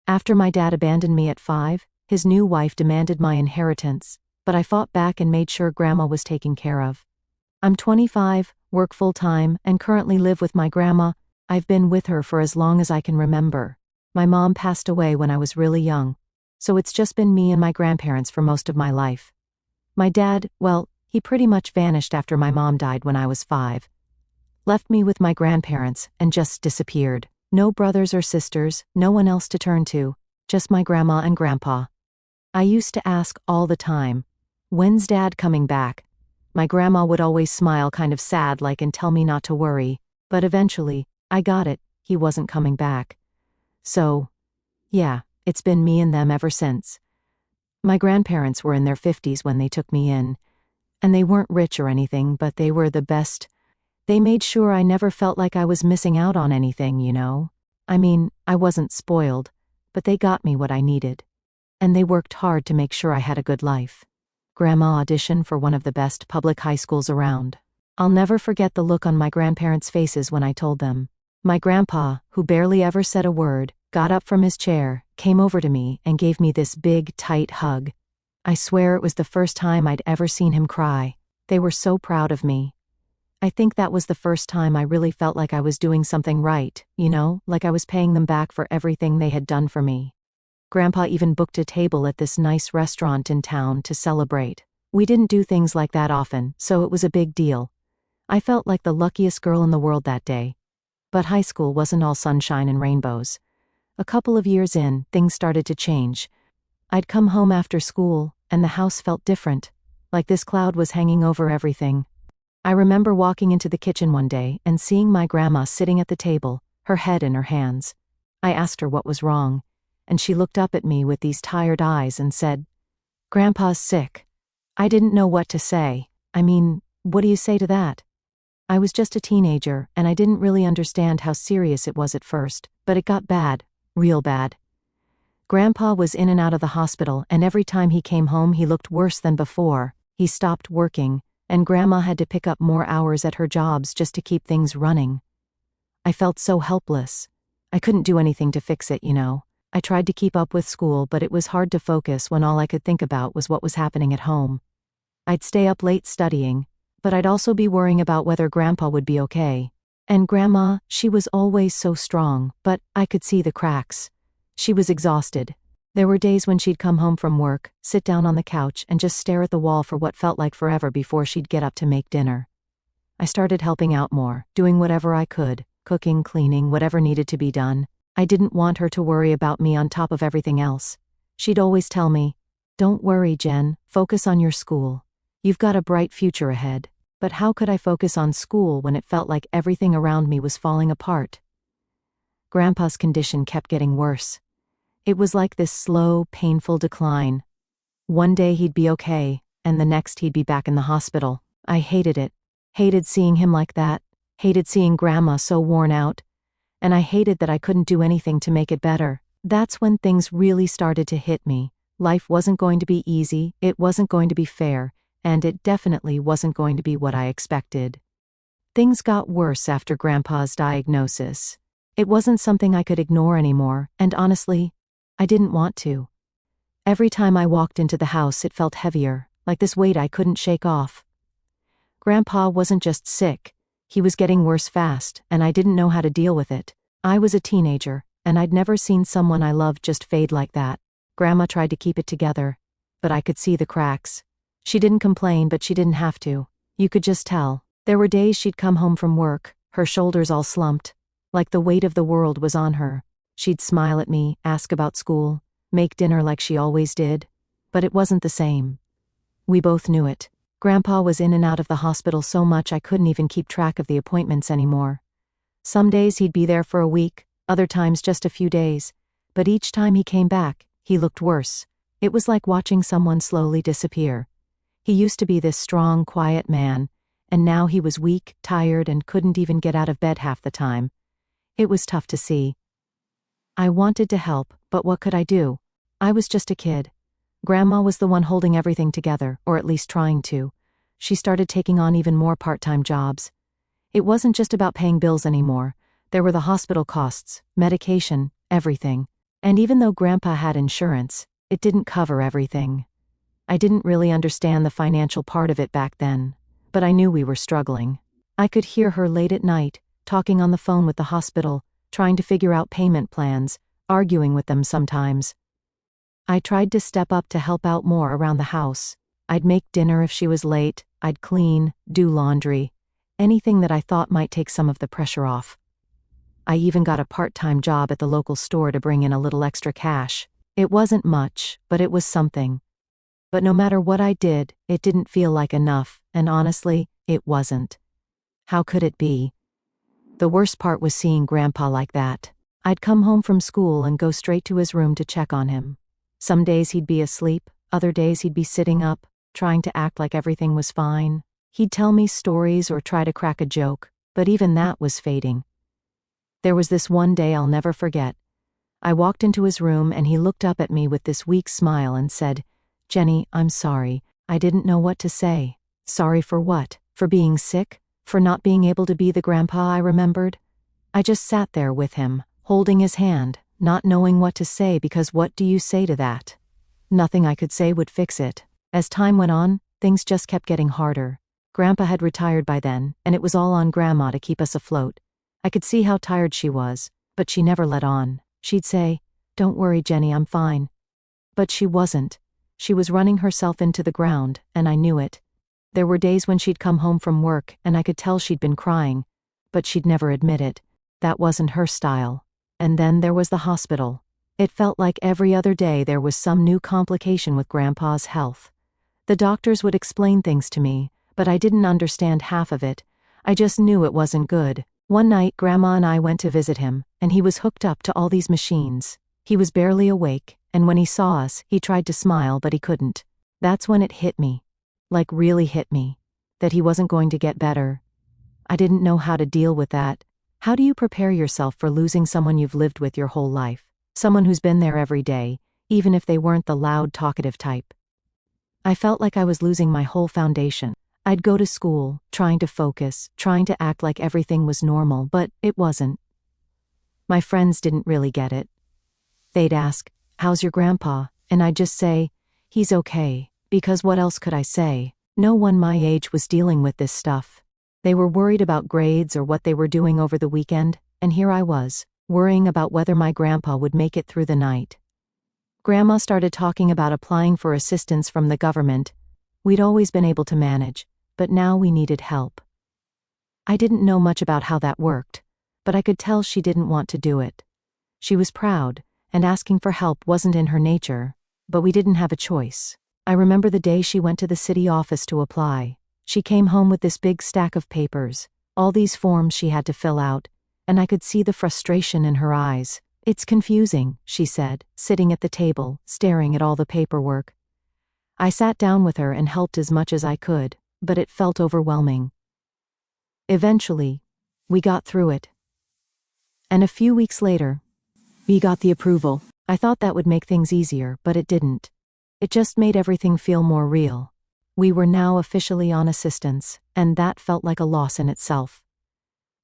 After my dad abandoned me at 5, his new wife demanded my inheritance, but I fought back and made sure Grandma was taken care of. I'm 25, work full-time, and currently live with my grandma. I've been with her for as long as I can remember. My mom passed away when I was really young, so it's just been me and my grandparents for most of my life. My dad, well, he pretty much vanished after my mom died when I was 5. Left me with my grandparents and just disappeared. No brothers or sisters, no one else to turn to, just my grandma and grandpa. I used to ask all the time, "When's Dad coming back?" My grandma would always smile kind of sad like and tell me not to worry, but eventually, I got it, he wasn't coming back. So, yeah, it's been me and them ever since. My grandparents were in their 50s when they took me in, and they weren't rich or anything, but they were the best. They made sure I never felt like I was missing out on anything, you know? I mean, I wasn't spoiled, but they got me what I needed. And they worked hard to make sure I had a good life. Grandma auditioned for one of the best public high schools around. I'll never forget the look on my grandparents' faces when I told them. My grandpa, who barely ever said a word, got up from his chair, came over to me, and gave me this big, tight hug. I swear it was the first time I'd ever seen him cry. They were so proud of me. I think that was the first time I really felt like I was doing something right, you know, like I was paying them back for everything they had done for me. Grandpa even booked a table at this nice restaurant in town to celebrate. We didn't do things like that often, so it was a big deal. I felt like the luckiest girl in the world that day. But high school wasn't all sunshine and rainbows. A couple of years in, things started to change. I'd come home after school, and the house felt different, like this cloud was hanging over everything. I remember walking into the kitchen one day and seeing my grandma sitting at the table, her head in her hands. I asked her what was wrong, and she looked up at me with these tired eyes and said, "Grandpa's sick." I didn't know what to say. I mean, what do you say to that? I was just a teenager, and I didn't really understand how serious it was at first, but it got bad, real bad. Grandpa was in and out of the hospital, and every time he came home he looked worse than before. He stopped working, and Grandma had to pick up more hours at her jobs just to keep things running. I felt so helpless. I couldn't do anything to fix it, you know. I tried to keep up with school, but it was hard to focus when all I could think about was what was happening at home. I'd stay up late studying, but I'd also be worrying about whether Grandpa would be okay. And Grandma, she was always so strong, but I could see the cracks. She was exhausted. There were days when she'd come home from work, sit down on the couch, and just stare at the wall for what felt like forever before she'd get up to make dinner. I started helping out more, doing whatever I could, cooking, cleaning, whatever needed to be done. I didn't want her to worry about me on top of everything else. She'd always tell me, "Don't worry, Jen, focus on your school. You've got a bright future ahead." But how could I focus on school when it felt like everything around me was falling apart? Grandpa's condition kept getting worse. It was like this slow, painful decline. One day he'd be okay, and the next he'd be back in the hospital. I hated it. Hated seeing him like that. Hated seeing Grandma so worn out. And I hated that I couldn't do anything to make it better. That's when things really started to hit me. Life wasn't going to be easy, it wasn't going to be fair, and it definitely wasn't going to be what I expected. Things got worse after Grandpa's diagnosis. It wasn't something I could ignore anymore, and honestly, I didn't want to. Every time I walked into the house it felt heavier, like this weight I couldn't shake off. Grandpa wasn't just sick, he was getting worse fast, and I didn't know how to deal with it. I was a teenager, and I'd never seen someone I loved just fade like that. Grandma tried to keep it together, but I could see the cracks. She didn't complain, but she didn't have to. You could just tell. There were days she'd come home from work, her shoulders all slumped, like the weight of the world was on her. She'd smile at me, ask about school, make dinner like she always did, but it wasn't the same. We both knew it. Grandpa was in and out of the hospital so much I couldn't even keep track of the appointments anymore. Some days he'd be there for a week, other times just a few days, but each time he came back, he looked worse. It was like watching someone slowly disappear. He used to be this strong, quiet man, and now he was weak, tired, and couldn't even get out of bed half the time. It was tough to see. I wanted to help, but what could I do? I was just a kid. Grandma was the one holding everything together, or at least trying to. She started taking on even more part-time jobs. It wasn't just about paying bills anymore. There were the hospital costs, medication, everything. And even though Grandpa had insurance, it didn't cover everything. I didn't really understand the financial part of it back then, but I knew we were struggling. I could hear her late at night, talking on the phone with the hospital, trying to figure out payment plans, arguing with them sometimes. I tried to step up to help out more around the house. I'd make dinner if she was late, I'd clean, do laundry, anything that I thought might take some of the pressure off. I even got a part-time job at the local store to bring in a little extra cash. It wasn't much, but it was something. But no matter what I did, it didn't feel like enough, and honestly, it wasn't. How could it be? The worst part was seeing Grandpa like that. I'd come home from school and go straight to his room to check on him. Some days he'd be asleep, other days he'd be sitting up, trying to act like everything was fine. He'd tell me stories or try to crack a joke, but even that was fading. There was this one day I'll never forget. I walked into his room and he looked up at me with this weak smile and said, "Jenny, I'm sorry. I didn't know what to say." Sorry for what? For being sick? For not being able to be the grandpa I remembered? I just sat there with him, holding his hand, not knowing what to say because what do you say to that? Nothing I could say would fix it. As time went on, things just kept getting harder. Grandpa had retired by then, and it was all on Grandma to keep us afloat. I could see how tired she was, but she never let on. She'd say, "Don't worry, Jenny, I'm fine." But she wasn't. She was running herself into the ground, and I knew it. There were days when she'd come home from work and I could tell she'd been crying, but she'd never admit it. That wasn't her style. And then there was the hospital. It felt like every other day there was some new complication with Grandpa's health. The doctors would explain things to me, but I didn't understand half of it. I just knew it wasn't good. One night Grandma and I went to visit him, and he was hooked up to all these machines. He was barely awake, and when he saw us, he tried to smile but he couldn't. That's when it hit me. Like really hit me. That he wasn't going to get better. I didn't know how to deal with that. How do you prepare yourself for losing someone you've lived with your whole life? Someone who's been there every day, even if they weren't the loud, talkative type. I felt like I was losing my whole foundation. I'd go to school, trying to focus, trying to act like everything was normal, but it wasn't. My friends didn't really get it. They'd ask, "How's your grandpa?" And I'd just say, "He's okay," because what else could I say? No one my age was dealing with this stuff. They were worried about grades or what they were doing over the weekend, and here I was, worrying about whether my grandpa would make it through the night. Grandma started talking about applying for assistance from the government. We'd always been able to manage, but now we needed help. I didn't know much about how that worked, but I could tell she didn't want to do it. She was proud, and asking for help wasn't in her nature, but we didn't have a choice. I remember the day she went to the city office to apply. She came home with this big stack of papers, all these forms she had to fill out, and I could see the frustration in her eyes. "It's confusing," she said, sitting at the table, staring at all the paperwork. I sat down with her and helped as much as I could, but it felt overwhelming. Eventually, we got through it. And a few weeks later, we got the approval. I thought that would make things easier, but it didn't. It just made everything feel more real. We were now officially on assistance, and that felt like a loss in itself.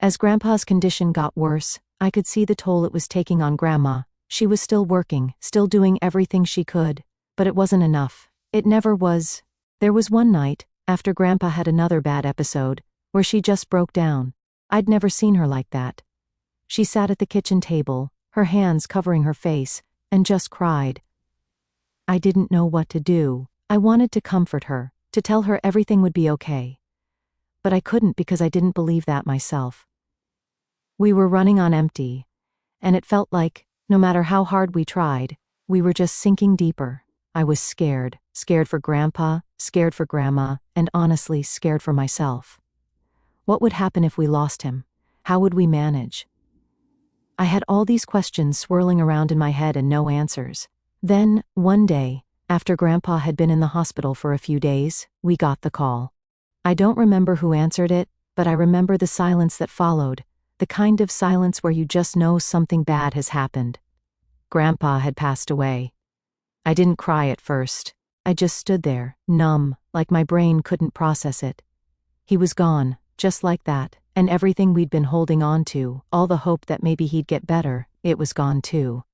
As Grandpa's condition got worse, I could see the toll it was taking on Grandma. She was still working, still doing everything she could, but it wasn't enough. It never was. There was one night, after Grandpa had another bad episode, where she just broke down. I'd never seen her like that. She sat at the kitchen table, her hands covering her face, and just cried. I didn't know what to do. I wanted to comfort her, to tell her everything would be okay. But I couldn't because I didn't believe that myself. We were running on empty, and it felt like, no matter how hard we tried, we were just sinking deeper. I was scared. Scared for Grandpa, scared for Grandma, and honestly scared for myself. What would happen if we lost him? How would we manage? I had all these questions swirling around in my head and no answers. Then, one day, after Grandpa had been in the hospital for a few days, we got the call. I don't remember who answered it, but I remember the silence that followed, the kind of silence where you just know something bad has happened. Grandpa had passed away. I didn't cry at first. I just stood there, numb, like my brain couldn't process it. He was gone, just like that, and everything we'd been holding on to, all the hope that maybe he'd get better, it was gone too.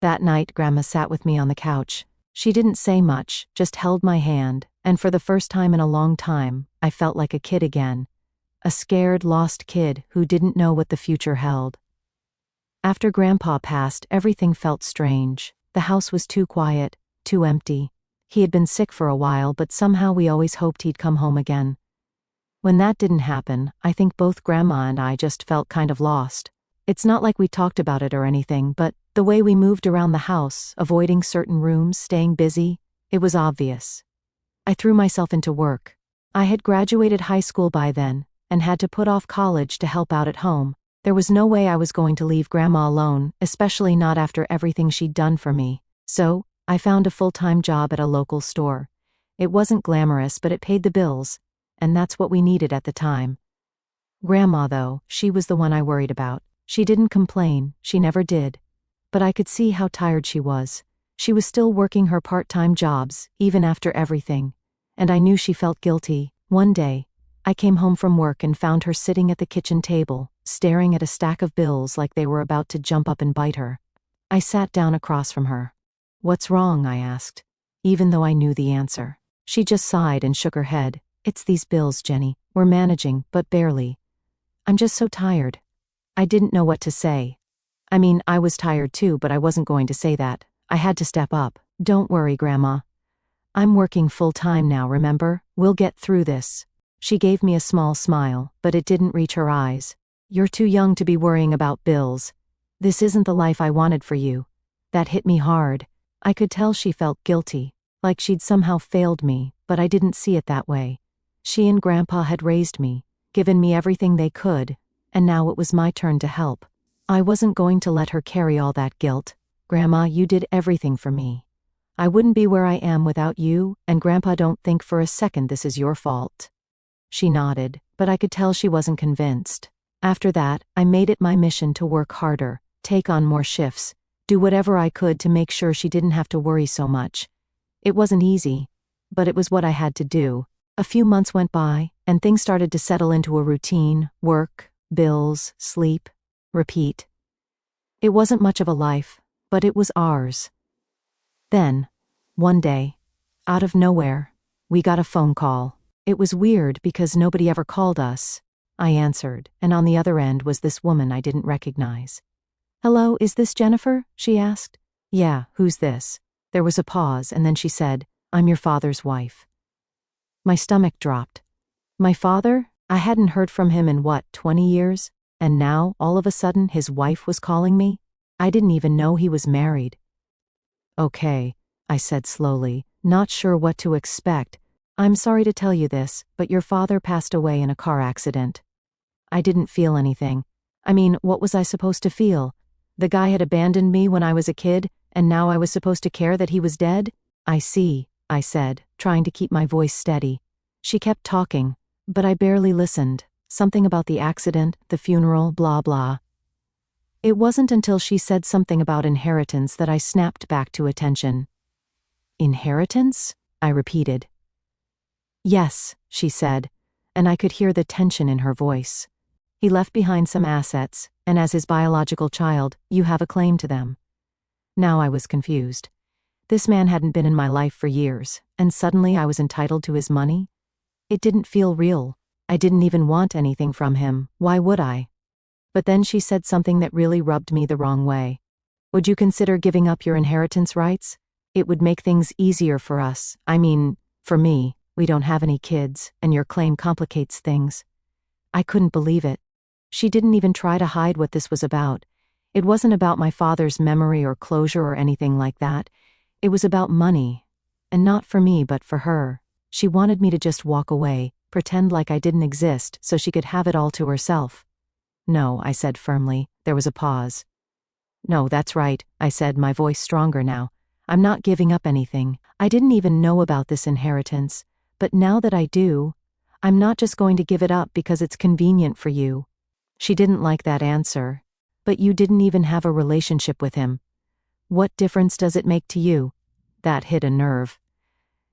That night, Grandma sat with me on the couch. She didn't say much, just held my hand, and for the first time in a long time, I felt like a kid again. A scared, lost kid who didn't know what the future held. After Grandpa passed, everything felt strange. The house was too quiet, too empty. He had been sick for a while, but somehow we always hoped he'd come home again. When that didn't happen, I think both Grandma and I just felt kind of lost. It's not like we talked about it or anything, but the way we moved around the house, avoiding certain rooms, staying busy, it was obvious. I threw myself into work. I had graduated high school by then, and had to put off college to help out at home. There was no way I was going to leave Grandma alone, especially not after everything she'd done for me. So, I found a full-time job at a local store. It wasn't glamorous, but it paid the bills, and that's what we needed at the time. Grandma, though, she was the one I worried about. She didn't complain, she never did. But I could see how tired she was. She was still working her part-time jobs, even after everything. And I knew she felt guilty. One day, I came home from work and found her sitting at the kitchen table, staring at a stack of bills like they were about to jump up and bite her. I sat down across from her. "What's wrong?" I asked, even though I knew the answer. She just sighed and shook her head. "It's these bills, Jenny. We're managing, but barely. I'm just so tired." I didn't know what to say. I mean, I was tired too, but I wasn't going to say that. I had to step up. "Don't worry, Grandma. I'm working full-time now, remember? We'll get through this." She gave me a small smile, but it didn't reach her eyes. "You're too young to be worrying about bills. This isn't the life I wanted for you." That hit me hard. I could tell she felt guilty, like she'd somehow failed me, but I didn't see it that way. She and Grandpa had raised me, given me everything they could, and now it was my turn to help. I wasn't going to let her carry all that guilt. "Grandma, you did everything for me. I wouldn't be where I am without you, and Grandpa, don't think for a second this is your fault." She nodded, but I could tell she wasn't convinced. After that, I made it my mission to work harder, take on more shifts, do whatever I could to make sure she didn't have to worry so much. It wasn't easy, but it was what I had to do. A few months went by, and things started to settle into a routine: work, bills, sleep, repeat. It wasn't much of a life, but it was ours. Then, one day, out of nowhere, we got a phone call. It was weird because nobody ever called us. I answered, and on the other end was this woman I didn't recognize. "Hello, is this Jennifer?" she asked. "Yeah, who's this?" There was a pause, and then she said, "I'm your father's wife." My stomach dropped. My father? I hadn't heard from him in 20 years? And now, all of a sudden, his wife was calling me? I didn't even know he was married. "Okay," I said slowly, not sure what to expect. "I'm sorry to tell you this, but your father passed away in a car accident." I didn't feel anything. I mean, what was I supposed to feel? The guy had abandoned me when I was a kid, and now I was supposed to care that he was dead? "I see," I said, trying to keep my voice steady. She kept talking, but I barely listened. Something about the accident, the funeral, blah blah. It wasn't until she said something about inheritance that I snapped back to attention. "Inheritance?" I repeated. "Yes," she said, and I could hear the tension in her voice. "He left behind some assets, and as his biological child, you have a claim to them." Now I was confused. This man hadn't been in my life for years, and suddenly I was entitled to his money? It didn't feel real. I didn't even want anything from him. Why would I? But then she said something that really rubbed me the wrong way. "Would you consider giving up your inheritance rights? It would make things easier for us. I mean, for me. We don't have any kids, and your claim complicates things." I couldn't believe it. She didn't even try to hide what this was about. It wasn't about my father's memory or closure or anything like that. It was about money. And not for me, but for her. She wanted me to just walk away, pretend like I didn't exist so she could have it all to herself. "No," I said firmly. There was a pause. "No, that's right," I said, my voice stronger now. "I'm not giving up anything. I didn't even know about this inheritance. But now that I do, I'm not just going to give it up because it's convenient for you." She didn't like that answer. "But you didn't even have a relationship with him. What difference does it make to you?" That hit a nerve.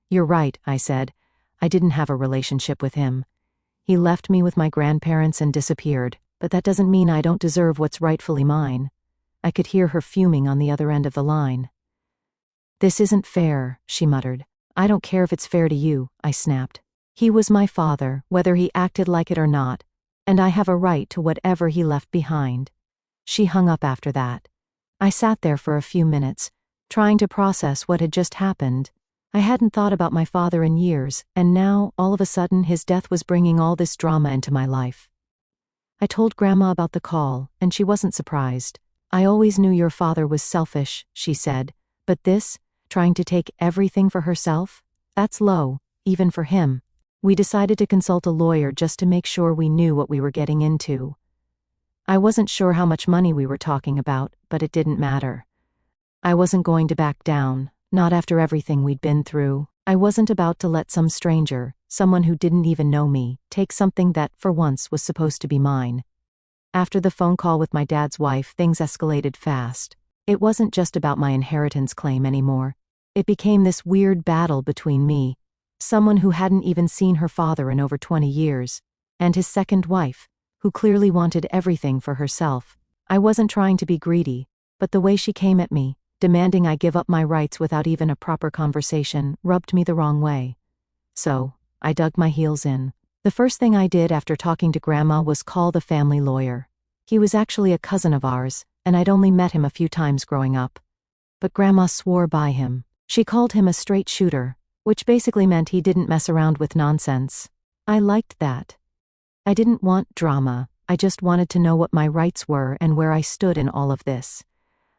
"You're right," I said. "I didn't have a relationship with him. He left me with my grandparents and disappeared, but that doesn't mean I don't deserve what's rightfully mine. I could hear her fuming on the other end of the line. "This isn't fair," she muttered. "I don't care if it's fair to you," I snapped. "He was my father, whether he acted like it or not, and I have a right to whatever he left behind." She hung up after that. I sat there for a few minutes, trying to process what had just happened. I hadn't thought about my father in years, and now, all of a sudden, his death was bringing all this drama into my life. I told Grandma about the call, and she wasn't surprised. "I always knew your father was selfish," she said, "but this, trying to take everything for herself, that's low, even for him." We decided to consult a lawyer just to make sure we knew what we were getting into. I wasn't sure how much money we were talking about, but it didn't matter. I wasn't going to back down, not after everything we'd been through. I wasn't about to let some stranger, someone who didn't even know me, take something that, for once, was supposed to be mine. After the phone call with my dad's wife, things escalated fast. It wasn't just about my inheritance claim anymore. It became this weird battle between me, someone who hadn't even seen her father in over 20 years, and his second wife, who clearly wanted everything for herself. I wasn't trying to be greedy, but the way she came at me, demanding I give up my rights without even a proper conversation, rubbed me the wrong way. So, I dug my heels in. The first thing I did after talking to Grandma was call the family lawyer. He was actually a cousin of ours, and I'd only met him a few times growing up. But Grandma swore by him. She called him a straight shooter, which basically meant he didn't mess around with nonsense. I liked that. I didn't want drama, I just wanted to know what my rights were and where I stood in all of this.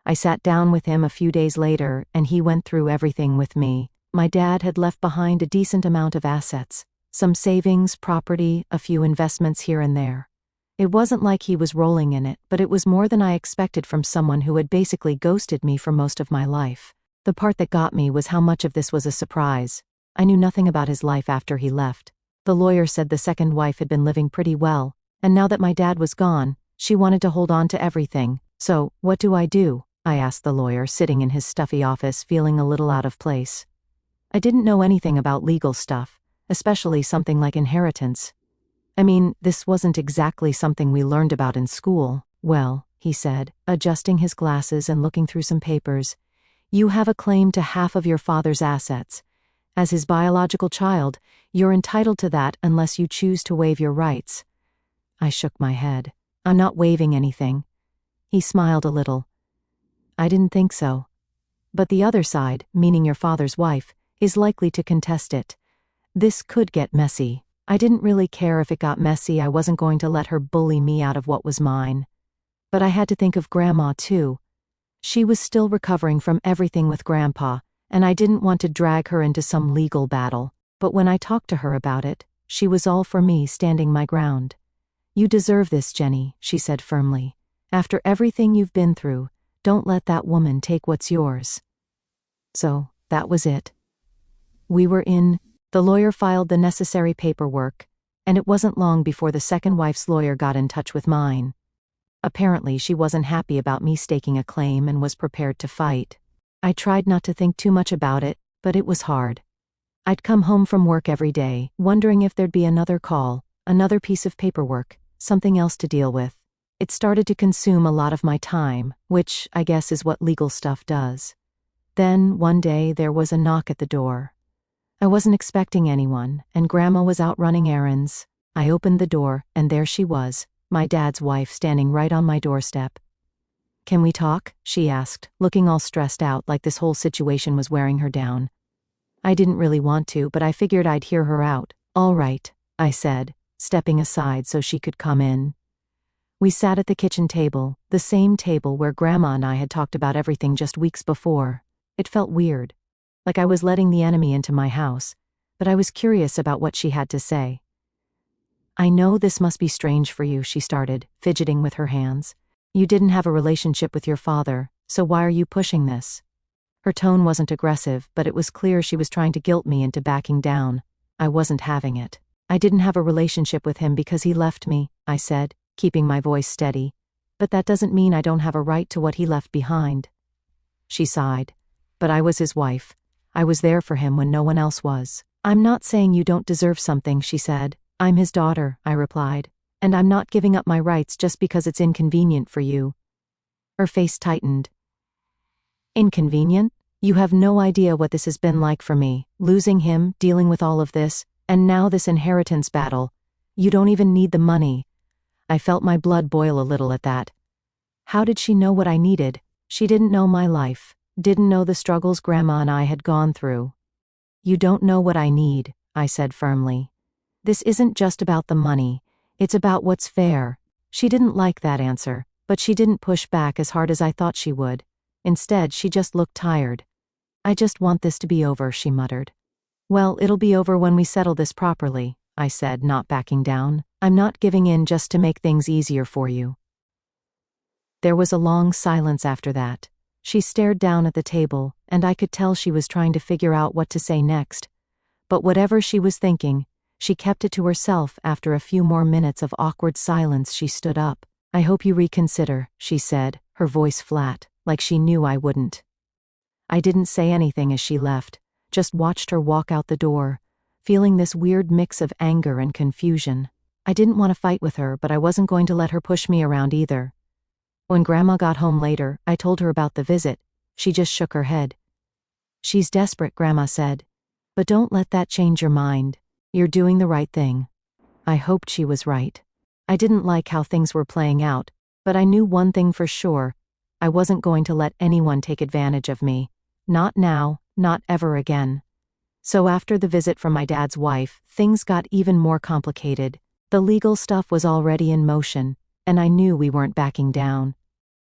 I sat down with him a few days later, and he went through everything with me. My dad had left behind a decent amount of assets, some savings, property, a few investments here and there. It wasn't like he was rolling in it, but it was more than I expected from someone who had basically ghosted me for most of my life. The part that got me was how much of this was a surprise. I knew nothing about his life after he left. The lawyer said the second wife had been living pretty well, and now that my dad was gone, she wanted to hold on to everything. "So, what do I do?" I asked the lawyer, sitting in his stuffy office, feeling a little out of place. I didn't know anything about legal stuff, especially something like inheritance. I mean, this wasn't exactly something we learned about in school. "Well," he said, adjusting his glasses and looking through some papers, "you have a claim to half of your father's assets. As his biological child, you're entitled to that unless you choose to waive your rights." I shook my head. "I'm not waiving anything." He smiled a little. "I didn't think so. But the other side, meaning your father's wife, is likely to contest it. This could get messy." I didn't really care if it got messy. I wasn't going to let her bully me out of what was mine. But I had to think of Grandma too. She was still recovering from everything with Grandpa, and I didn't want to drag her into some legal battle. But when I talked to her about it, she was all for me standing my ground. "You deserve this, Jenny," she said firmly. "After everything you've been through, don't let that woman take what's yours." So, that was it. We were in. The lawyer filed the necessary paperwork, and it wasn't long before the second wife's lawyer got in touch with mine. Apparently, she wasn't happy about me staking a claim and was prepared to fight. I tried not to think too much about it, but it was hard. I'd come home from work every day, wondering if there'd be another call, another piece of paperwork, something else to deal with. It started to consume a lot of my time, which, I guess, is what legal stuff does. Then, one day, there was a knock at the door. I wasn't expecting anyone, and Grandma was out running errands. I opened the door, and there she was, my dad's wife, standing right on my doorstep. "Can we talk?" she asked, looking all stressed out like this whole situation was wearing her down. I didn't really want to, but I figured I'd hear her out. "All right," I said, stepping aside so she could come in. We sat at the kitchen table, the same table where Grandma and I had talked about everything just weeks before. It felt weird, like I was letting the enemy into my house, but I was curious about what she had to say. "I know this must be strange for you," she started, fidgeting with her hands. "You didn't have a relationship with your father, so why are you pushing this?" Her tone wasn't aggressive, but it was clear she was trying to guilt me into backing down. I wasn't having it. "I didn't have a relationship with him because he left me," I said, keeping my voice steady. "But that doesn't mean I don't have a right to what he left behind." She sighed. "But I was his wife. I was there for him when no one else was." "I'm not saying you don't deserve something," she said. "I'm his daughter," I replied. "And I'm not giving up my rights just because it's inconvenient for you." Her face tightened. Inconvenient? You have no idea what this has been like for me, losing him, dealing with all of this, and now this inheritance battle. You don't even need the money. I felt my blood boil a little at that. How did she know what I needed? She didn't know my life, didn't know the struggles Grandma and I had gone through. You don't know what I need, I said firmly. This isn't just about the money, it's about what's fair. She didn't like that answer, but she didn't push back as hard as I thought she would. Instead, she just looked tired. I just want this to be over, she muttered. Well, it'll be over when we settle this properly, I said, not backing down. I'm not giving in just to make things easier for you. There was a long silence after that. She stared down at the table, and I could tell she was trying to figure out what to say next. But whatever she was thinking, she kept it to herself. After a few more minutes of awkward silence, she stood up. I hope you reconsider, she said, her voice flat, like she knew I wouldn't. I didn't say anything as she left, just watched her walk out the door, feeling this weird mix of anger and confusion. I didn't want to fight with her, but I wasn't going to let her push me around either. When Grandma got home later, I told her about the visit. She just shook her head. She's desperate, Grandma said. But don't let that change your mind. You're doing the right thing. I hoped she was right. I didn't like how things were playing out, but I knew one thing for sure. I wasn't going to let anyone take advantage of me. Not now, not ever again. So after the visit from my dad's wife, things got even more complicated. The legal stuff was already in motion, and I knew we weren't backing down.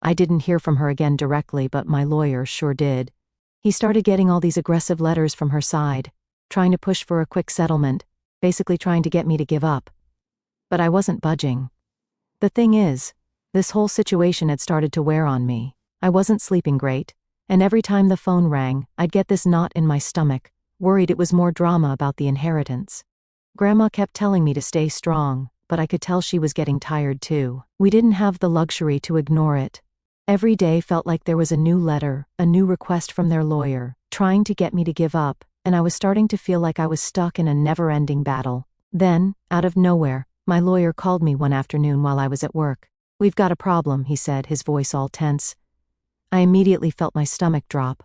I didn't hear from her again directly, but my lawyer sure did. He started getting all these aggressive letters from her side, trying to push for a quick settlement, basically trying to get me to give up. But I wasn't budging. The thing is, this whole situation had started to wear on me. I wasn't sleeping great, and every time the phone rang, I'd get this knot in my stomach, worried it was more drama about the inheritance. Grandma kept telling me to stay strong, but I could tell she was getting tired too. We didn't have the luxury to ignore it. Every day felt like there was a new letter, a new request from their lawyer, trying to get me to give up, and I was starting to feel like I was stuck in a never-ending battle. Then, out of nowhere, my lawyer called me one afternoon while I was at work. We've got a problem, he said, his voice all tense. I immediately felt my stomach drop.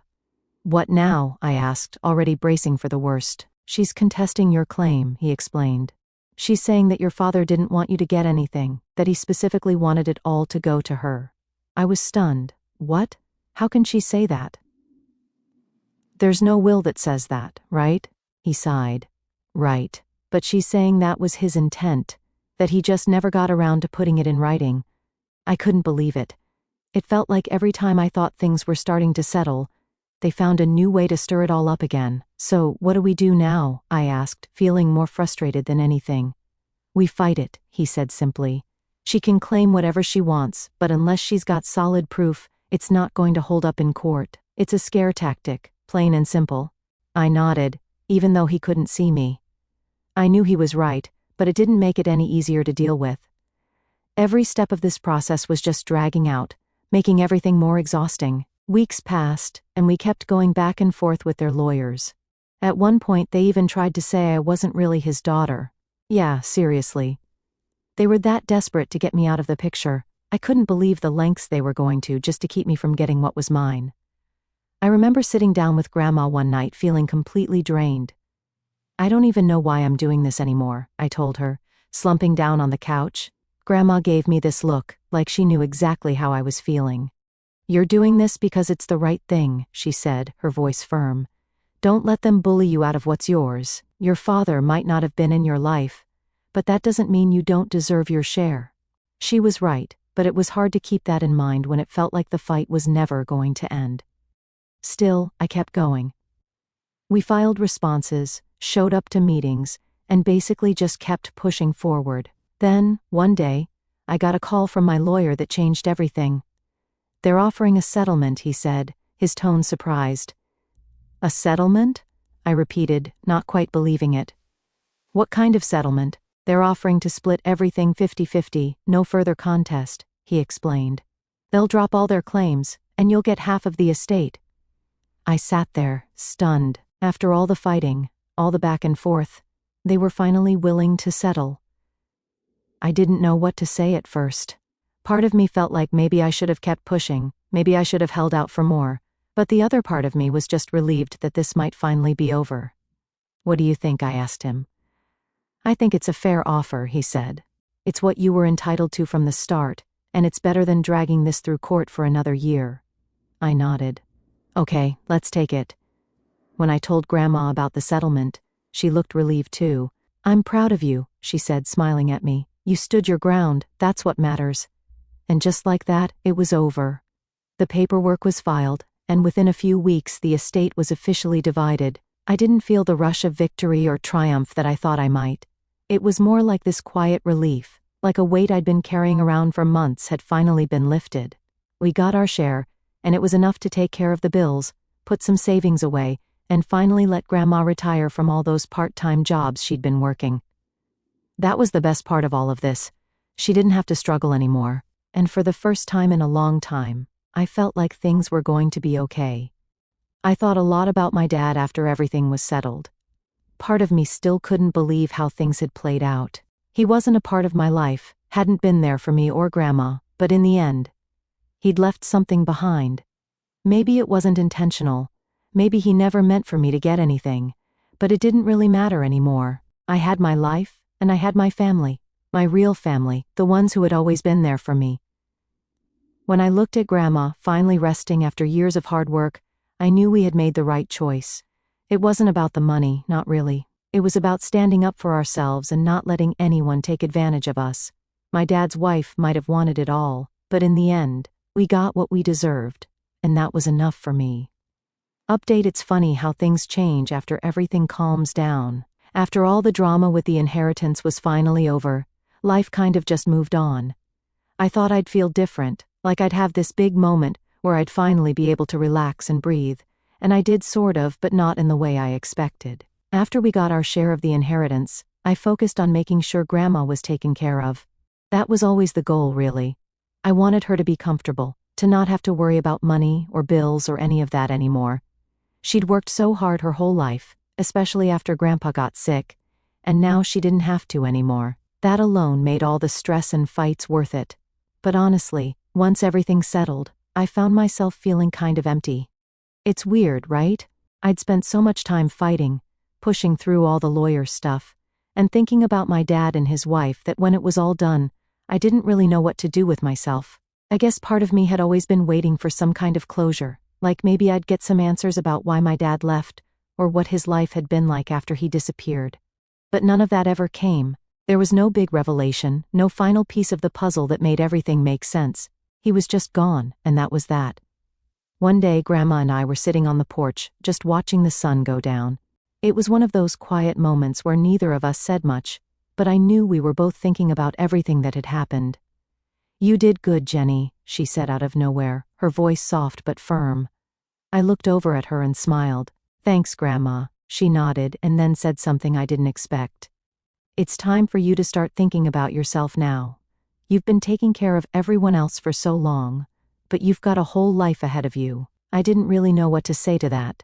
What now? I asked, already bracing for the worst. She's contesting your claim, he explained. She's saying that your father didn't want you to get anything, that he specifically wanted it all to go to her. I was stunned. What? How can she say that? There's no will that says that, right? He sighed. Right. But she's saying that was his intent, that he just never got around to putting it in writing. I couldn't believe it. It felt like every time I thought things were starting to settle, they found a new way to stir it all up again. So, what do we do now? I asked, feeling more frustrated than anything. We fight it, he said simply. She can claim whatever she wants, but unless she's got solid proof, it's not going to hold up in court. It's a scare tactic, plain and simple. I nodded, even though he couldn't see me. I knew he was right, but it didn't make it any easier to deal with. Every step of this process was just dragging out, making everything more exhausting. Weeks passed, and we kept going back and forth with their lawyers. At one point they even tried to say I wasn't really his daughter. Yeah, seriously. They were that desperate to get me out of the picture. I couldn't believe the lengths they were going to just to keep me from getting what was mine. I remember sitting down with Grandma one night feeling completely drained. I don't even know why I'm doing this anymore, I told her, slumping down on the couch. Grandma gave me this look, like she knew exactly how I was feeling. You're doing this because it's the right thing, she said, her voice firm. Don't let them bully you out of what's yours. Your father might not have been in your life, but that doesn't mean you don't deserve your share. She was right, but it was hard to keep that in mind when it felt like the fight was never going to end. Still, I kept going. We filed responses, showed up to meetings, and basically just kept pushing forward. Then, one day, I got a call from my lawyer that changed everything. They're offering a settlement, he said, his tone surprised. A settlement? I repeated, not quite believing it. What kind of settlement? They're offering to split everything 50-50, no further contest, he explained. They'll drop all their claims, and you'll get half of the estate. I sat there, stunned. After all the fighting, all the back and forth, they were finally willing to settle. I didn't know what to say at first. Part of me felt like maybe I should have kept pushing, maybe I should have held out for more, but the other part of me was just relieved that this might finally be over. "What do you think?" I asked him. "I think it's a fair offer," he said. "It's what you were entitled to from the start, and it's better than dragging this through court for another year." I nodded. "Okay, let's take it." When I told Grandma about the settlement, she looked relieved too. "I'm proud of you," she said, smiling at me. "You stood your ground, that's what matters." And just like that, it was over. The paperwork was filed, and within a few weeks the estate was officially divided. I didn't feel the rush of victory or triumph that I thought I might. It was more like this quiet relief, like a weight I'd been carrying around for months had finally been lifted. We got our share, and it was enough to take care of the bills, put some savings away, and finally let Grandma retire from all those part-time jobs she'd been working. That was the best part of all of this. She didn't have to struggle anymore, and for the first time in a long time, I felt like things were going to be okay. I thought a lot about my dad after everything was settled. Part of me still couldn't believe how things had played out. He wasn't a part of my life, hadn't been there for me or Grandma, but in the end, he'd left something behind. Maybe it wasn't intentional. Maybe he never meant for me to get anything. But it didn't really matter anymore. I had my life, and I had my family. My real family, the ones who had always been there for me. When I looked at Grandma, finally resting after years of hard work, I knew we had made the right choice. It wasn't about the money, not really. It was about standing up for ourselves and not letting anyone take advantage of us. My dad's wife might have wanted it all, but in the end, we got what we deserved, and that was enough for me. Update: It's funny how things change after everything calms down. After all the drama with the inheritance was finally over, life kind of just moved on. I thought I'd feel different, like I'd have this big moment where I'd finally be able to relax and breathe, and I did sort of, but not in the way I expected. After we got our share of the inheritance, I focused on making sure Grandma was taken care of. That was always the goal, really. I wanted her to be comfortable, to not have to worry about money or bills or any of that anymore. She'd worked so hard her whole life, especially after Grandpa got sick, and now she didn't have to anymore. That alone made all the stress and fights worth it. But honestly, once everything settled, I found myself feeling kind of empty. It's weird, right? I'd spent so much time fighting, pushing through all the lawyer stuff, and thinking about my dad and his wife that when it was all done, I didn't really know what to do with myself. I guess part of me had always been waiting for some kind of closure, like maybe I'd get some answers about why my dad left, or what his life had been like after he disappeared. But none of that ever came. There was no big revelation, no final piece of the puzzle that made everything make sense. He was just gone, and that was that. One day, Grandma and I were sitting on the porch, just watching the sun go down. It was one of those quiet moments where neither of us said much, but I knew we were both thinking about everything that had happened. "You did good, Jenny," she said out of nowhere, her voice soft but firm. I looked over at her and smiled. "Thanks, Grandma," she nodded and then said something I didn't expect. "It's time for you to start thinking about yourself now. You've been taking care of everyone else for so long, but you've got a whole life ahead of you." I didn't really know what to say to that.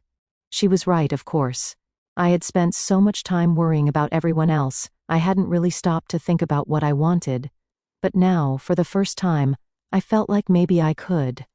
She was right, of course. I had spent so much time worrying about everyone else, I hadn't really stopped to think about what I wanted. But now, for the first time, I felt like maybe I could.